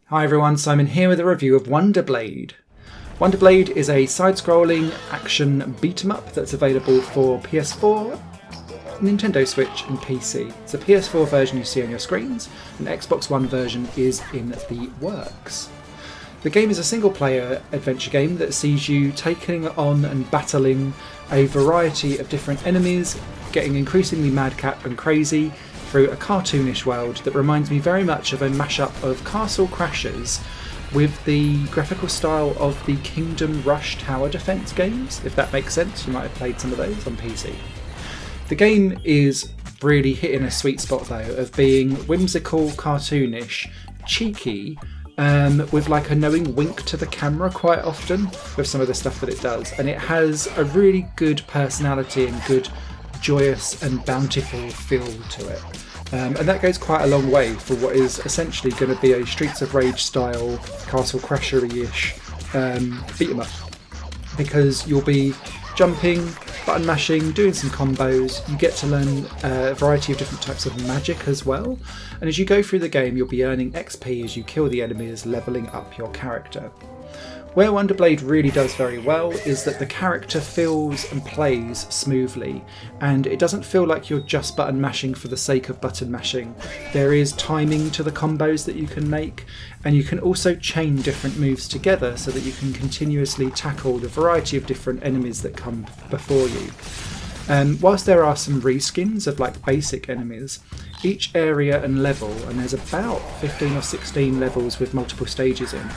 Hi everyone, Simon here with a review of WonderBlade. WonderBlade is a side-scrolling action beat-em-up that's available for PS4, Nintendo Switch and PC. It's a PS4 version you see on your screens, and Xbox One version is in the works. The game is a single-player adventure game that sees you taking on and battling a variety of different enemies, getting increasingly madcap and crazy through a cartoonish world that reminds me very much of a mashup of Castle Crashers with the graphical style of the Kingdom Rush tower defense games, if that makes sense. You might have played some of those on PC. The game is really hitting a sweet spot though of being whimsical, cartoonish, cheeky, with like a knowing wink to the camera quite often with some of the stuff that it does, and it has a really good personality and good joyous and bountiful feel to it, and that goes quite a long way for what is essentially going to be a Streets of Rage style Castle Crasher-ish beat 'em up, because you'll be jumping, button mashing, doing some combos. You get to learn a variety of different types of magic as well, and as you go through the game you'll be earning XP as you kill the enemies, levelling up your character. Where WonderBlade really does very well is that the character feels and plays smoothly, and it doesn't feel like you're just button mashing for the sake of button mashing. There is timing to the combos that you can make, and you can also chain different moves together so that you can continuously tackle the variety of different enemies that come before you. Whilst there are some reskins of like basic enemies, each area and level, and there's about 15 or 16 levels with multiple stages in,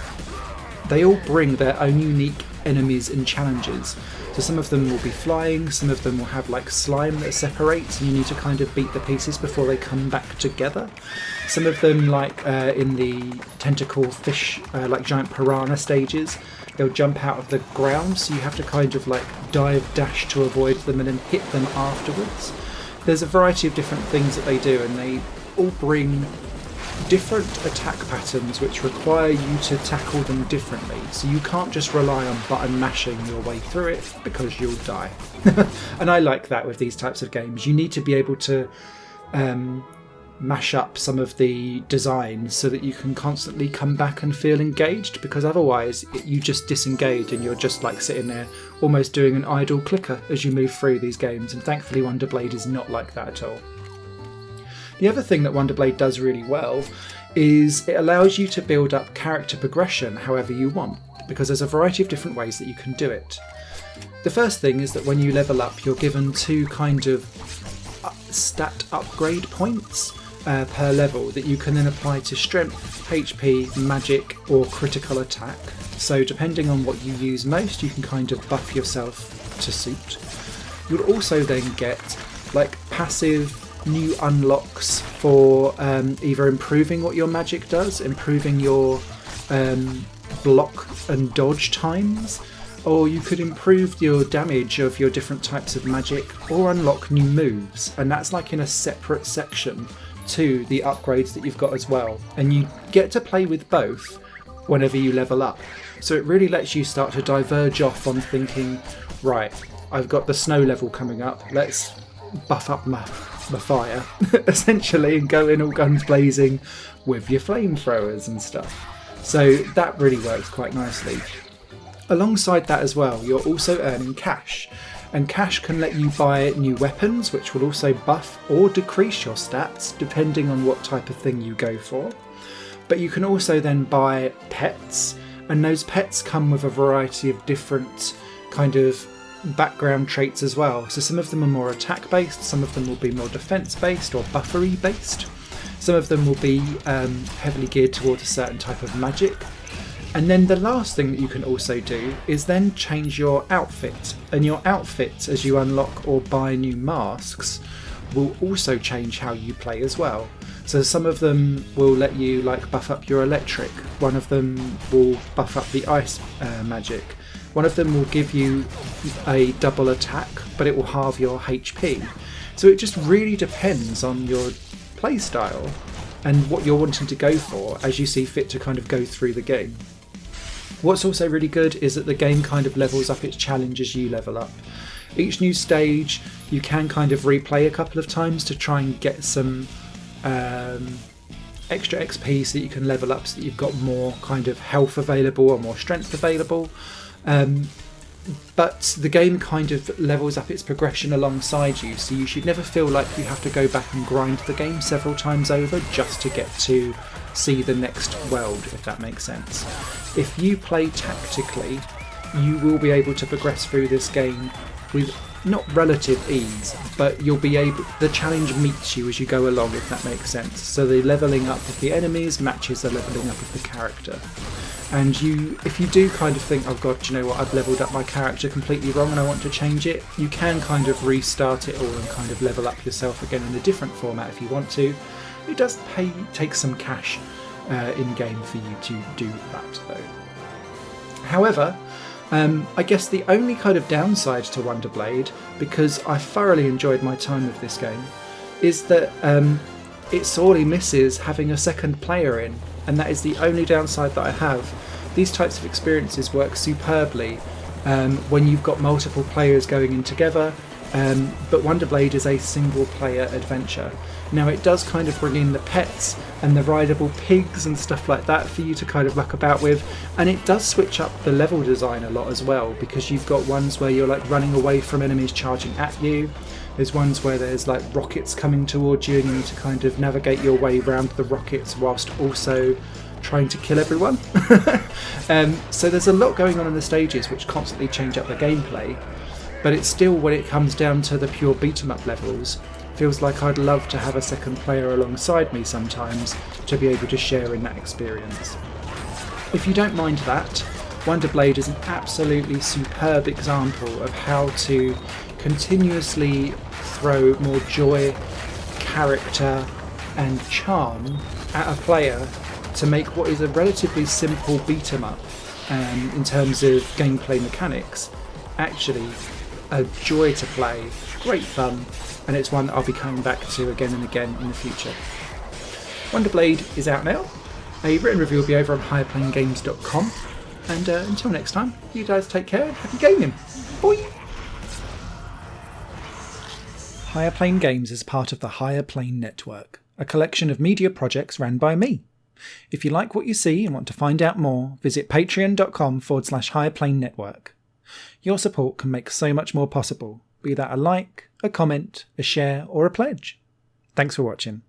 they all bring their own unique enemies and challenges. So some of them will be flying, some of them will have like slime that separates and you need to kind of beat the pieces before they come back together. Some of them, like in the tentacle fish, like giant piranha stages, they'll jump out of the ground, so you have to kind of like dive dash to avoid them and then hit them afterwards. There's a variety of different things that they do, and they all bring different attack patterns which require you to tackle them differently, so you can't just rely on button mashing your way through it because you'll die. And I like that with these types of games. You need to be able to mash up some of the designs so that you can constantly come back and feel engaged, because otherwise you just disengage and you're just like sitting there almost doing an idle clicker as you move through these games, and thankfully WonderBlade is not like that at all. The other thing that WonderBlade does really well is it allows you to build up character progression however you want, because there's a variety of different ways that you can do it. The first thing is that when you level up, you're given two kind of stat upgrade points per level that you can then apply to strength, HP, magic or critical attack. So depending on what you use most, you can kind of buff yourself to suit. You'll also then get like passive new unlocks for either improving what your magic does, improving your block and dodge times, or you could improve your damage of your different types of magic or unlock new moves, and that's like in a separate section to the upgrades that you've got as well, and you get to play with both whenever you level up. So it really lets you start to diverge off on thinking, right, I've got the snow level coming up, let's buff up my fire essentially and go in all guns blazing with your flamethrowers and stuff. So that really works quite nicely. Alongside that as well, you're also earning cash, and cash can let you buy new weapons which will also buff or decrease your stats depending on what type of thing you go for. But you can also then buy pets, and those pets come with a variety of different kind of background traits as well. So some of them are more attack based, some of them will be more defense based or buffery based, some of them will be heavily geared towards a certain type of magic. And then the last thing that you can also do is then change your outfit, and your outfit, as you unlock or buy new masks, will also change how you play as well. So some of them will let you like buff up your electric, one of them will buff up the ice magic, one of them will give you a double attack, but it will halve your HP. So it just really depends on your playstyle and what you're wanting to go for as you see fit to kind of go through the game. What's also really good is that the game kind of levels up its challenge as you level up. Each new stage you can kind of replay a couple of times to try and get some extra XP so that you can level up, so that you've got more kind of health available or more strength available. But the game kind of levels up its progression alongside you, so you should never feel like you have to go back and grind the game several times over just to get to see the next world, if that makes sense. If you play tactically, you will be able to progress through this game with not relative ease, but you'll be able, the challenge meets you as you go along, if that makes sense. So the levelling up of the enemies matches the levelling up of the character. And if you do kind of think, oh god, do you know what, I've leveled up my character completely wrong and I want to change it, you can kind of restart it all and kind of level up yourself again in a different format if you want to. It does take some cash in game for you to do that though. However, I guess the only kind of downside to WonderBlade, because I thoroughly enjoyed my time with this game, is that it sorely misses having a second player in, and that is the only downside that I have. These types of experiences work superbly when you've got multiple players going in together, but WonderBlade is a single player adventure. Now it does kind of bring in the pets and the rideable pigs and stuff like that for you to kind of muck about with, and it does switch up the level design a lot as well, because you've got ones where you're like running away from enemies charging at you. There's ones where there's like rockets coming towards you and you need to kind of navigate your way around the rockets whilst also trying to kill everyone. So there's a lot going on in the stages which constantly change up the gameplay, but it's still, when it comes down to the pure beat 'em up levels, feels like I'd love to have a second player alongside me sometimes to be able to share in that experience. If you don't mind that, WonderBlade is an absolutely superb example of how to continuously throw more joy, character and charm at a player to make what is a relatively simple beat 'em up in terms of gameplay mechanics actually a joy to play, great fun, and it's one that I'll be coming back to again and again in the future. WonderBlade is out now. A written review will be over on higherplayinggames.com, and until next time, you guys take care and happy gaming. Bye! Higher Plane Games is part of the Higher Plane Network, a collection of media projects ran by me. If you like what you see and want to find out more, visit patreon.com/Higher Plane Network. Your support can make so much more possible, be that a like, a comment, a share, or a pledge. Thanks for watching.